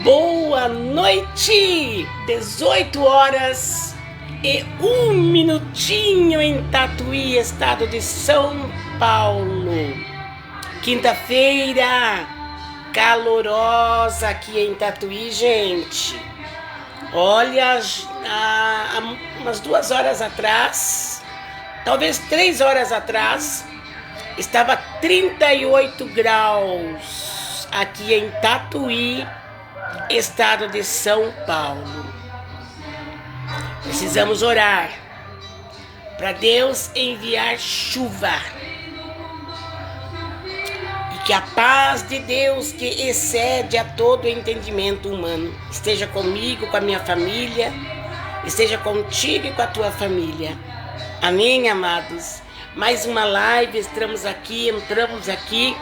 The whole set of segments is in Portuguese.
Boa noite! 18 horas e 1 minutinho em Tatuí, estado de São Paulo. Quinta-feira calorosa aqui em Tatuí, gente. Olha, há umas 2 horas atrás, talvez 3 horas atrás, estava 38 graus aqui em Tatuí, estado de São Paulo. Precisamos orar para Deus enviar chuva e que a paz de Deus, que excede a todo entendimento humano, esteja comigo, com a minha família, esteja contigo e com a tua família. Amém, amados? Mais uma live, entramos aqui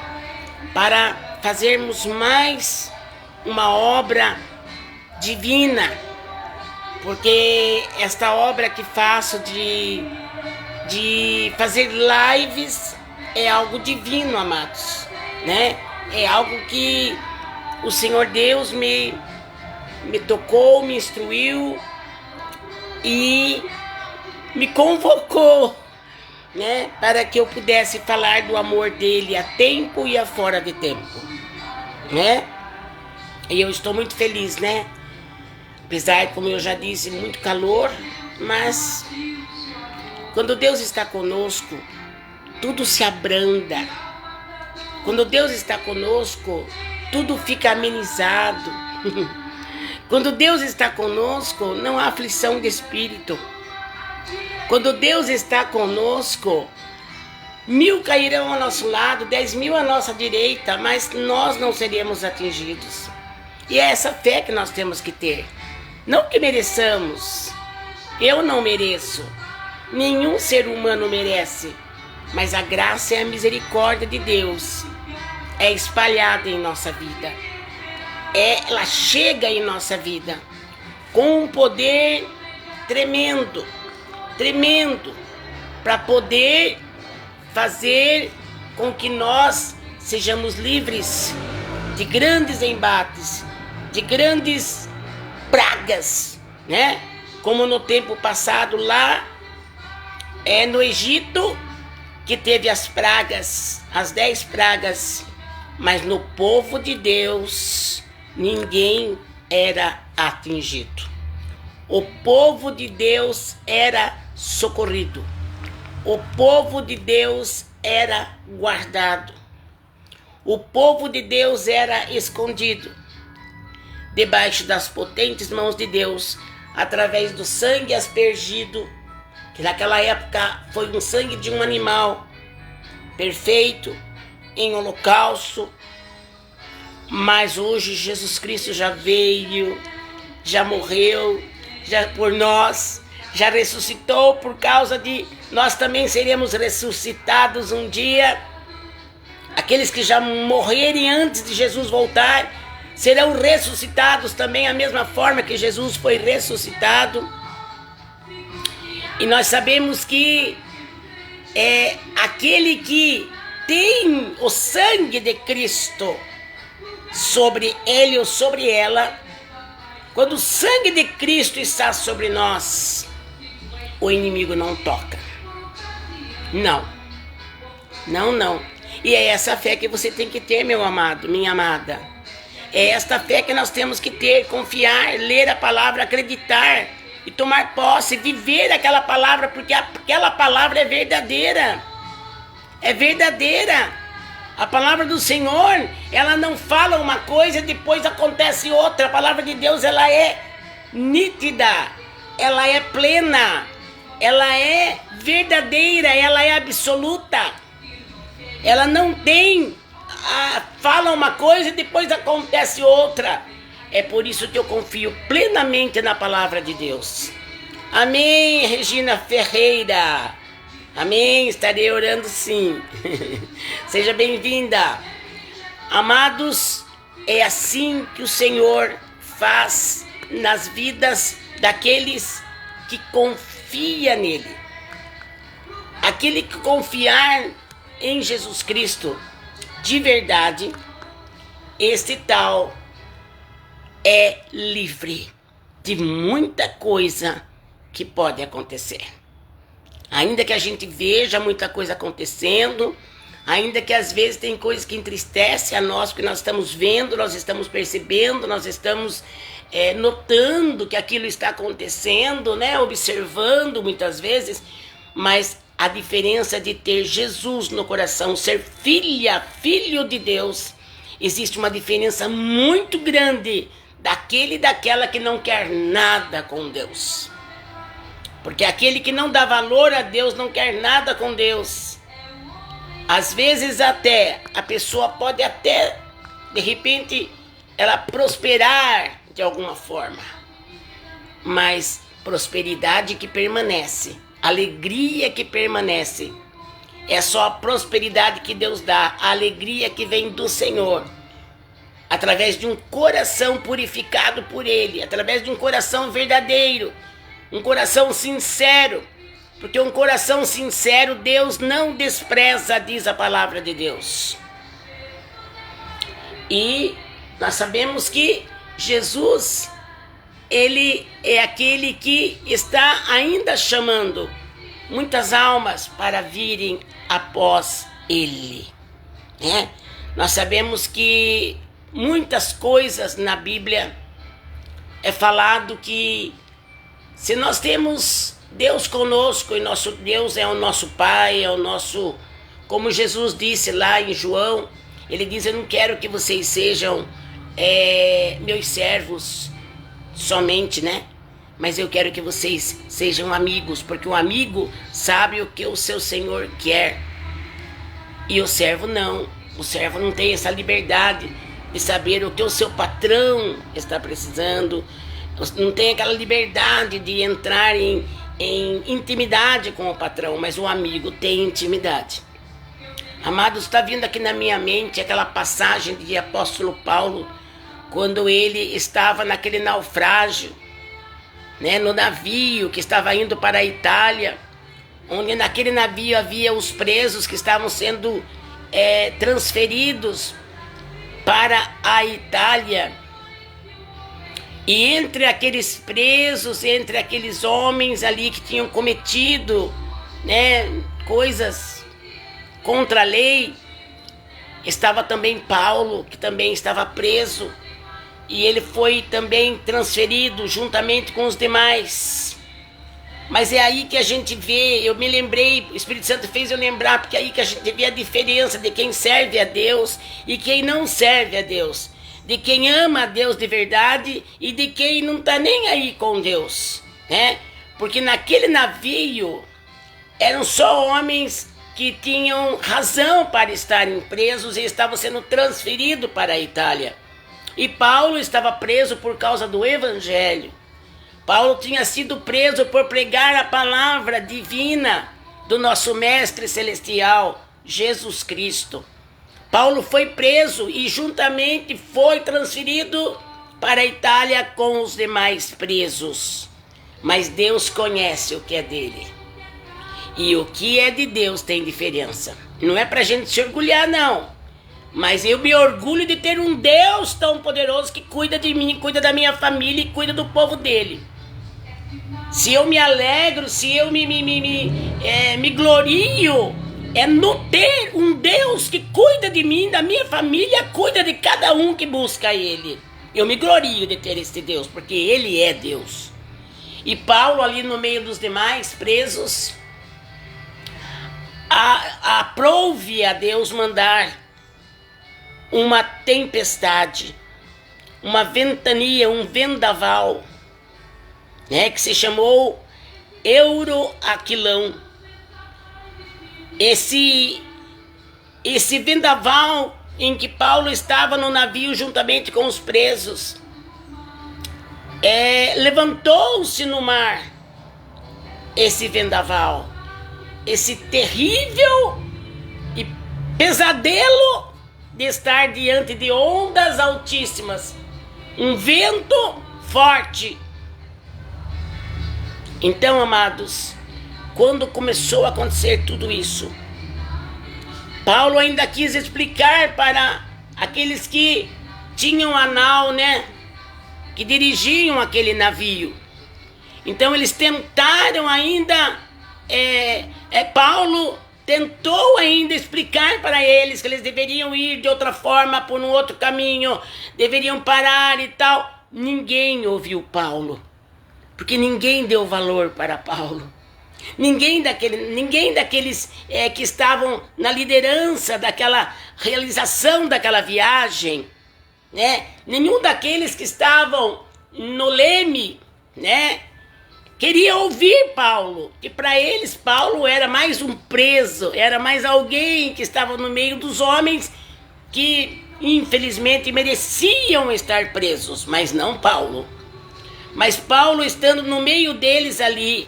para fazermos mais uma obra divina, porque esta obra que faço de fazer lives é algo divino, amados, né? É algo que o Senhor Deus me tocou, me instruiu e me convocou, né? Para que eu pudesse falar do amor dele a tempo e a fora de tempo, né? E eu estou muito feliz, né? Apesar, como eu já disse, muito calor, mas quando Deus está conosco, tudo se abranda. Quando Deus está conosco, tudo fica amenizado. Quando Deus está conosco, não há aflição de espírito. Quando Deus está conosco, 1000 cairão ao nosso lado, 10.000 à nossa direita, mas nós não seremos atingidos. E é essa fé que nós temos que ter. Não que mereçamos. Eu não mereço. Nenhum ser humano merece. Mas a graça e a misericórdia de Deus é espalhada em nossa vida. Ela chega em nossa vida com um poder tremendo, para poder fazer com que nós sejamos livres de grandes embates, de grandes pragas, né? Como no tempo passado lá no Egito, que teve as pragas, as 10 pragas, mas no povo de Deus ninguém era atingido. O povo de Deus era socorrido. O povo de Deus era guardado. O povo de Deus era escondido debaixo das potentes mãos de Deus, através do sangue aspergido, que naquela época foi um sangue de um animal perfeito, em holocausto. Mas hoje Jesus Cristo já veio, já morreu, já por nós, já ressuscitou, por causa de nós também seremos ressuscitados um dia. Aqueles que já morrerem antes de Jesus voltar serão ressuscitados também, a mesma forma que Jesus foi ressuscitado. E nós sabemos que aquele que tem o sangue de Cristo sobre ele ou sobre ela, quando o sangue de Cristo está sobre nós, o inimigo não toca. Não. E é essa fé que você tem que ter, meu amado, minha amada. É esta fé que nós temos que ter, confiar, ler a palavra, acreditar e tomar posse, viver aquela palavra, porque aquela palavra é verdadeira. É verdadeira. A palavra do Senhor, ela não fala uma coisa e depois acontece outra. A palavra de Deus, ela é nítida, ela é plena, ela é verdadeira, ela é absoluta. Ela não tem, fala uma coisa e depois acontece outra. É por isso que eu confio plenamente na palavra de Deus. Amém, Regina Ferreira. Amém, estarei orando sim. Seja bem-vinda. Amados, é assim que o Senhor faz nas vidas daqueles que confiam nele. Aquele que confiar em Jesus Cristo de verdade, este tal é livre de muita coisa que pode acontecer. Ainda que a gente veja muita coisa acontecendo, ainda que às vezes tem coisas que entristecem a nós, porque nós estamos vendo, nós estamos percebendo, nós estamos notando que aquilo está acontecendo, né? Observando muitas vezes, mas a diferença de ter Jesus no coração, ser filho de Deus, existe uma diferença muito grande daquele e daquela que não quer nada com Deus. Porque aquele que não dá valor a Deus não quer nada com Deus. Às vezes até, a pessoa pode até, de repente, ela prosperar de alguma forma. Mas prosperidade que permanece, alegria que permanece, é só a prosperidade que Deus dá, a alegria que vem do Senhor, através de um coração purificado por Ele, através de um coração verdadeiro, um coração sincero, porque um coração sincero Deus não despreza, diz a palavra de Deus. E nós sabemos que Jesus, Ele é aquele que está ainda chamando muitas almas para virem após Ele, né? Nós sabemos que muitas coisas na Bíblia é falado que se nós temos Deus conosco, e nosso Deus é o nosso Pai, é o nosso, como Jesus disse lá em João, Ele diz: eu não quero que vocês sejam meus servos somente, né? Mas eu quero que vocês sejam amigos, porque o amigo sabe o que o seu Senhor quer. E o servo não. O servo não tem essa liberdade de saber o que o seu patrão está precisando. Não tem aquela liberdade de entrar em intimidade com o patrão, mas o amigo tem intimidade. Amados, está vindo aqui na minha mente aquela passagem de apóstolo Paulo, quando ele estava naquele naufrágio, né, no navio que estava indo para a Itália, onde naquele navio havia os presos que estavam sendo transferidos para a Itália. E entre aqueles presos, entre aqueles homens ali que tinham cometido, né, coisas contra a lei, estava também Paulo, que também estava preso. E ele foi também transferido juntamente com os demais. Mas é aí que a gente vê, eu me lembrei, o Espírito Santo fez eu lembrar, porque é aí que a gente vê a diferença de quem serve a Deus e quem não serve a Deus. De quem ama a Deus de verdade e de quem não está nem aí com Deus, né? Porque naquele navio eram só homens que tinham razão para estarem presos e estavam sendo transferidos para a Itália. E Paulo estava preso por causa do Evangelho. Paulo tinha sido preso por pregar a palavra divina do nosso Mestre Celestial, Jesus Cristo. Paulo foi preso e juntamente foi transferido para a Itália com os demais presos. Mas Deus conhece o que é dele. E o que é de Deus tem diferença. Não é para a gente se orgulhar, não. Mas eu me orgulho de ter um Deus tão poderoso que cuida de mim, cuida da minha família e cuida do povo dele. Se eu me alegro, se eu me glorio, é no ter um Deus que cuida de mim, da minha família, cuida de cada um que busca Ele. Eu me glorio de ter este Deus, porque Ele é Deus. E Paulo ali no meio dos demais presos, aprove a Deus mandar uma tempestade, uma ventania, um vendaval, né, que se chamou Euroaquilão. Esse vendaval em que Paulo estava no navio juntamente com os presos, levantou-se no mar esse vendaval, esse terrível e pesadelo de estar diante de ondas altíssimas, um vento forte. Então, amados, quando começou a acontecer tudo isso, Paulo ainda quis explicar para aqueles que tinham a nau, né, que dirigiam aquele navio. Então eles tentaram ainda, Paulo tentou ainda explicar para eles que eles deveriam ir de outra forma, por um outro caminho, deveriam parar e tal. Ninguém ouviu Paulo, porque ninguém deu valor para Paulo. Ninguém daqueles que estavam na liderança daquela realização daquela viagem, né? Nenhum daqueles que estavam no leme, né, queria ouvir Paulo, que para eles Paulo era mais um preso, era mais alguém que estava no meio dos homens que infelizmente mereciam estar presos, mas não Paulo. Mas Paulo estando no meio deles ali,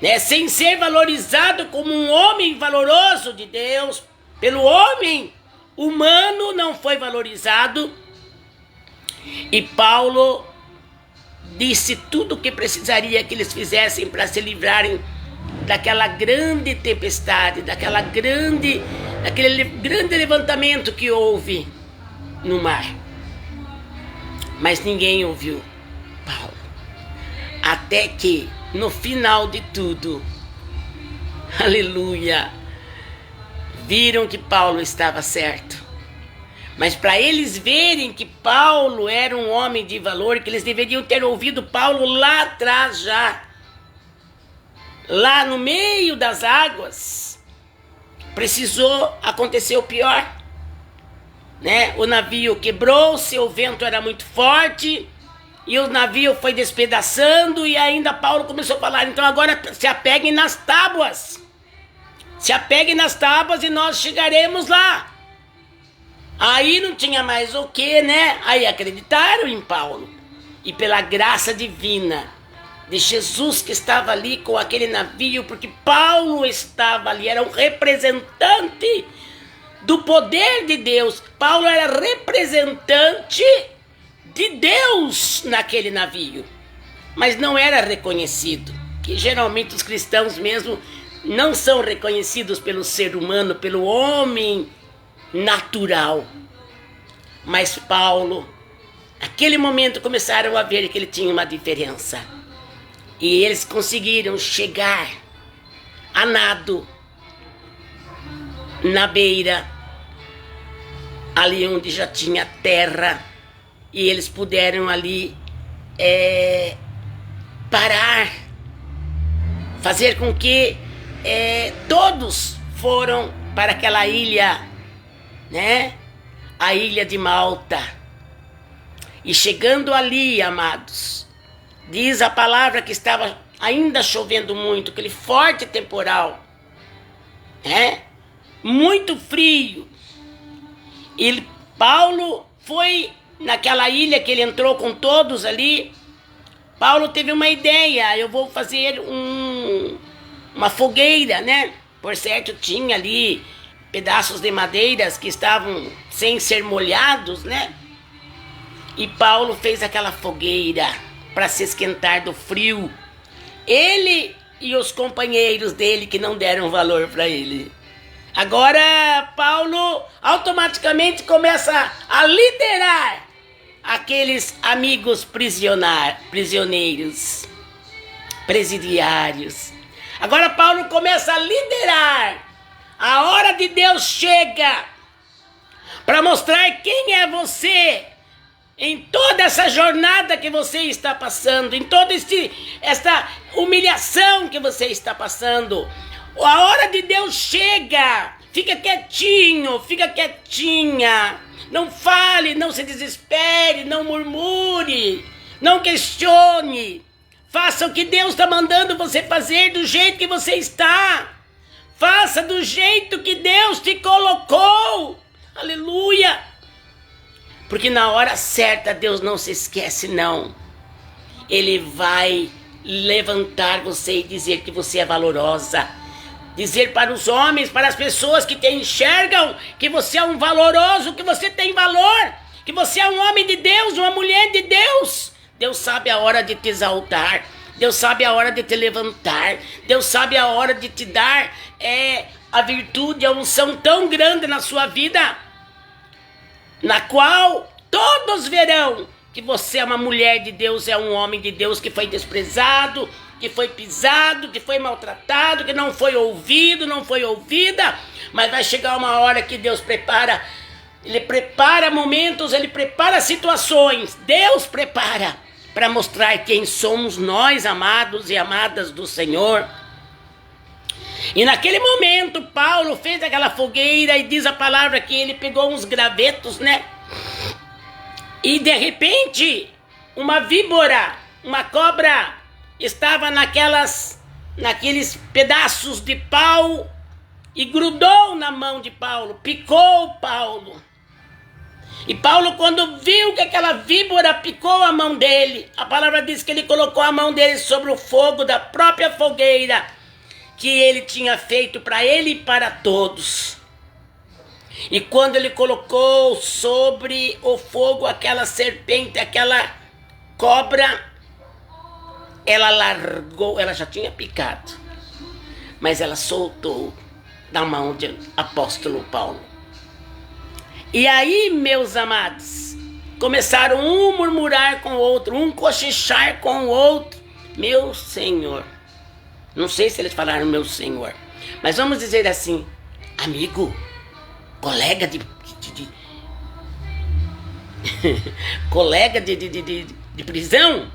né, sem ser valorizado como um homem valoroso de Deus, pelo homem humano não foi valorizado, e Paulo disse tudo o que precisaria que eles fizessem para se livrarem daquela grande tempestade, daquele grande levantamento que houve no mar. Mas ninguém ouviu Paulo. Até que, no final de tudo, aleluia, viram que Paulo estava certo. Mas para eles verem que Paulo era um homem de valor, que eles deveriam ter ouvido Paulo lá atrás já, lá no meio das águas, precisou acontecer o pior, né? O navio quebrou-se, o vento era muito forte, e o navio foi despedaçando, e ainda Paulo começou a falar, então agora se apeguem nas tábuas. Se apeguem nas tábuas e nós chegaremos lá. Aí não tinha mais o que, né? Aí acreditaram em Paulo. E pela graça divina de Jesus que estava ali com aquele navio, porque Paulo estava ali, era um representante do poder de Deus. Paulo era representante de Deus naquele navio, mas não era reconhecido, que geralmente os cristãos mesmo não são reconhecidos pelo ser humano, pelo homem natural. Mas Paulo, naquele momento começaram a ver que ele tinha uma diferença, e eles conseguiram chegar a nado na beira, ali onde já tinha terra, e eles puderam ali parar, fazer com que todos foram para aquela ilha, né? A ilha de Malta. E chegando ali, amados, diz a palavra que estava ainda chovendo muito, aquele forte temporal, né? Muito frio. E Paulo foi naquela ilha que ele entrou com todos ali. Paulo teve uma ideia, eu vou fazer uma fogueira, né? Por certo, tinha ali pedaços de madeiras que estavam sem ser molhados, né? E Paulo fez aquela fogueira para se esquentar do frio. Ele e os companheiros dele que não deram valor para ele. Agora Paulo automaticamente começa a liderar aqueles amigos prisioneiros, presidiários. Agora Paulo começa a liderar. A hora de Deus chega para mostrar quem é você em toda essa jornada que você está passando, em toda essa humilhação que você está passando. A hora de Deus chega. Fica quietinho, fica quietinha. Não fale, não se desespere, não murmure, não questione. Faça o que Deus está mandando você fazer do jeito que você está. Faça do jeito que Deus te colocou. Aleluia. Porque na hora certa Deus não se esquece, não. Ele vai levantar você e dizer que você é valorosa. Dizer para os homens, para as pessoas que te enxergam, que você é um valoroso, que você tem valor, que você é um homem de Deus, uma mulher de Deus. Deus sabe a hora de te exaltar. Deus sabe a hora de te levantar. Deus sabe a hora de te dar a virtude, a unção tão grande na sua vida, na qual todos verão que você é uma mulher de Deus, é um homem de Deus que foi desprezado, que foi pisado, que foi maltratado, que não foi ouvido, não foi ouvida, mas vai chegar uma hora que Deus prepara, Ele prepara momentos, Ele prepara situações, Deus prepara para mostrar quem somos nós, amados e amadas do Senhor. E naquele momento, Paulo fez aquela fogueira e diz a palavra que ele pegou uns gravetos, né? E de repente, uma víbora, uma cobra, estava naqueles pedaços de pau e grudou na mão de Paulo, picou Paulo. E Paulo, quando viu que aquela víbora picou a mão dele, a palavra diz que ele colocou a mão dele sobre o fogo da própria fogueira que ele tinha feito para ele e para todos. E quando ele colocou sobre o fogo aquela serpente, aquela cobra, ela largou, ela já tinha picado, mas ela soltou da mão de apóstolo Paulo. E aí, meus amados, começaram um murmurar com o outro, um cochichar com o outro. Meu Senhor. Não sei se eles falaram meu Senhor, mas vamos dizer assim, amigo, colega colega de prisão,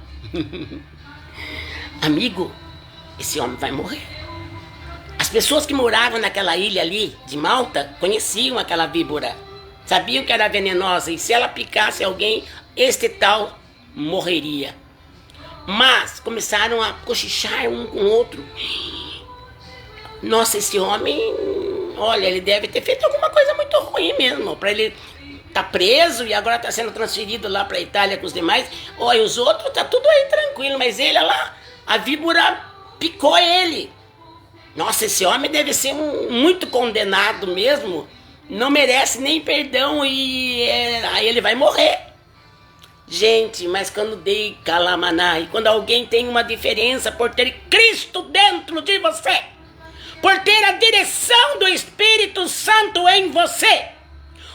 amigo, esse homem vai morrer. As pessoas que moravam naquela ilha ali de Malta conheciam aquela víbora, sabiam que era venenosa e se ela picasse alguém, este tal morreria. Mas começaram a cochichar um com o outro. Nossa, esse homem, olha, ele deve ter feito alguma coisa muito ruim mesmo, para ele tá preso e agora tá sendo transferido lá para a Itália com os demais. Olha, os outros tá tudo aí tranquilo, mas ele lá, a víbora picou ele. Nossa, esse homem deve ser muito condenado mesmo, não merece nem perdão e aí ele vai morrer. Gente, mas quando dei calamaná, e quando alguém tem uma diferença por ter Cristo dentro de você, por ter a direção do Espírito Santo em você,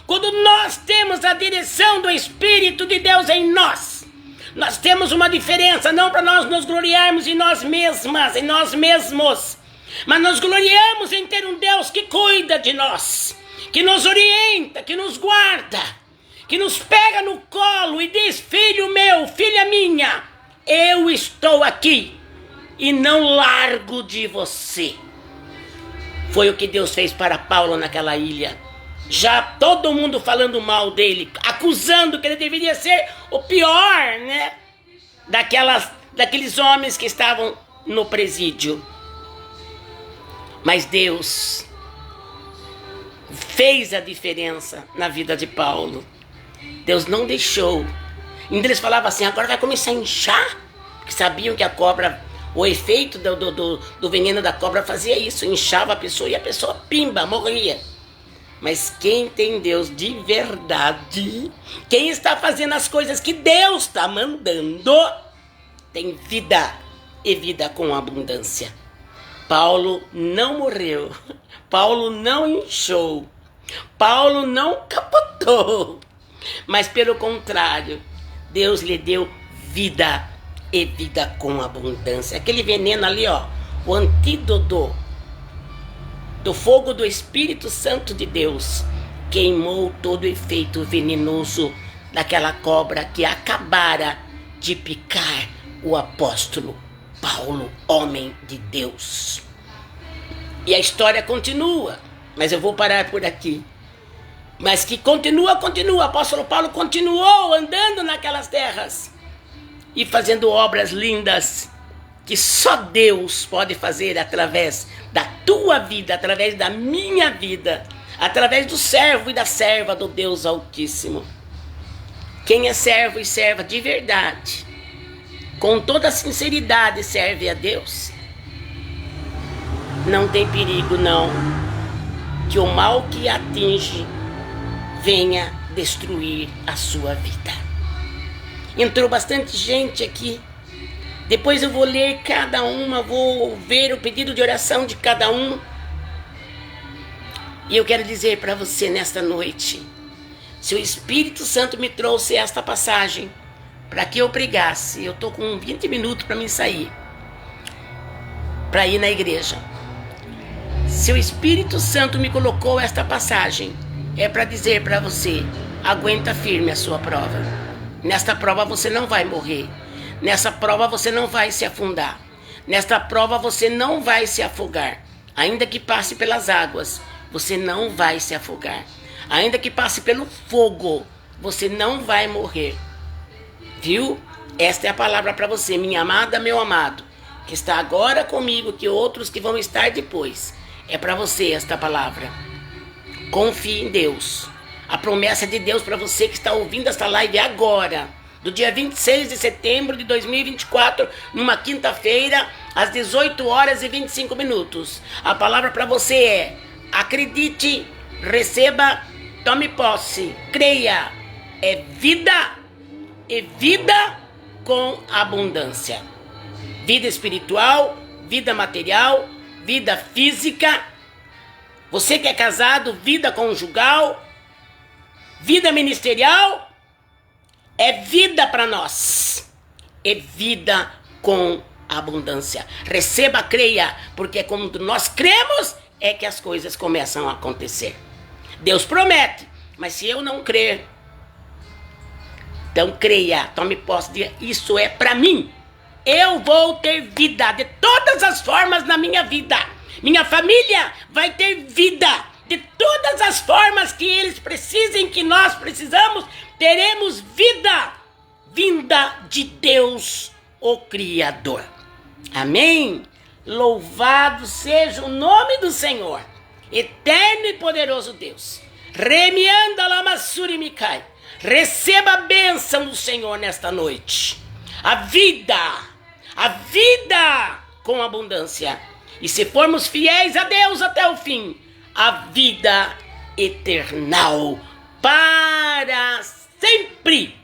quando nós temos a direção do Espírito de Deus em nós, nós temos uma diferença, não para nós nos gloriarmos em nós mesmas, em nós mesmos, mas nós gloriamos em ter um Deus que cuida de nós, que nos orienta, que nos guarda, que nos pega no colo e diz, filho meu, filha minha, eu estou aqui e não largo de você. Foi o que Deus fez para Paulo naquela ilha. Já todo mundo falando mal dele, acusando que ele deveria ser o pior, né? Daqueles homens que estavam no presídio. Mas Deus fez a diferença na vida de Paulo. Deus não deixou. Ainda eles falavam assim, agora vai começar a inchar, porque sabiam que a cobra, o efeito do veneno da cobra fazia isso, inchava a pessoa e a pessoa, pimba, morria. Mas quem tem Deus de verdade, quem está fazendo as coisas que Deus está mandando, tem vida e vida com abundância. Paulo não morreu, Paulo não inchou, Paulo não capotou, mas pelo contrário, Deus lhe deu vida e vida com abundância. Aquele veneno ali, ó, o antídoto do fogo do Espírito Santo de Deus, queimou todo o efeito venenoso daquela cobra que acabara de picar o apóstolo Paulo, homem de Deus. E a história continua, mas eu vou parar por aqui. Mas que continua. O apóstolo Paulo continuou andando naquelas terras e fazendo obras lindas que só Deus pode fazer através da tua vida, através da minha vida, através do servo e da serva do Deus Altíssimo. Quem é servo e serva de verdade, com toda a sinceridade serve a Deus, não tem perigo não que o mal que atinge venha destruir a sua vida. Entrou bastante gente aqui. Depois eu vou ler cada uma, vou ver o pedido de oração de cada um. E eu quero dizer para você nesta noite, se o Espírito Santo me trouxe esta passagem, para que eu pregasse. Eu tô com 20 minutos para mim sair, para ir na igreja. Se o Espírito Santo me colocou esta passagem, é para dizer para você: aguenta firme a sua prova. Nesta prova você não vai morrer. Nessa prova você não vai se afundar. Nesta prova você não vai se afogar. Ainda que passe pelas águas, você não vai se afogar. Ainda que passe pelo fogo, você não vai morrer. Viu? Esta é a palavra para você, minha amada, meu amado, que está agora comigo, que outros que vão estar depois. É para você esta palavra. Confie em Deus. A promessa de Deus para você que está ouvindo esta live agora, do dia 26 de setembro de 2024, numa quinta-feira, às 18 horas e 25 minutos. A palavra para você é: acredite, receba, tome posse, creia. É vida e vida com abundância. Vida espiritual, vida material, vida física. Você que é casado, vida conjugal, vida ministerial. É vida para nós. É vida com abundância. Receba, creia, porque é quando nós cremos é que as coisas começam a acontecer. Deus promete, mas se eu não crer, então creia, tome posse de isso é para mim. Eu vou ter vida de todas as formas na minha vida. Minha família vai ter vida de todas as formas que eles precisem, que nós precisamos. Teremos vida vinda de Deus, o Criador. Amém? Louvado seja o nome do Senhor, eterno e poderoso Deus. Remianda lamassuri micai. Receba a bênção do Senhor nesta noite. A vida com abundância. E se formos fiéis a Deus até o fim, a vida eternal para sempre,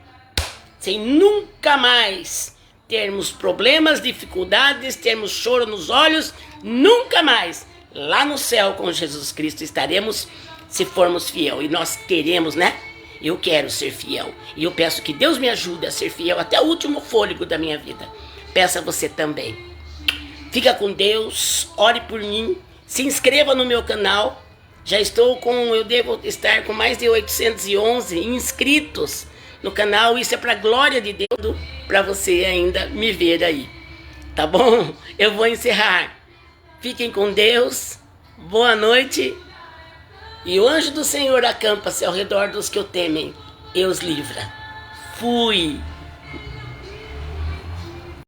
sem nunca mais termos problemas, dificuldades, termos choro nos olhos, nunca mais. Lá no céu com Jesus Cristo estaremos, se formos fiel. E nós queremos, né? Eu quero ser fiel. E eu peço que Deus me ajude a ser fiel até o último fôlego da minha vida. Peça você também. Fica com Deus, ore por mim, se inscreva no meu canal. Eu devo estar com mais de 811 inscritos no canal. Isso é para a glória de Deus, para você ainda me ver aí. Tá bom? Eu vou encerrar. Fiquem com Deus. Boa noite. E o anjo do Senhor acampa-se ao redor dos que o temem e os livra. Fui.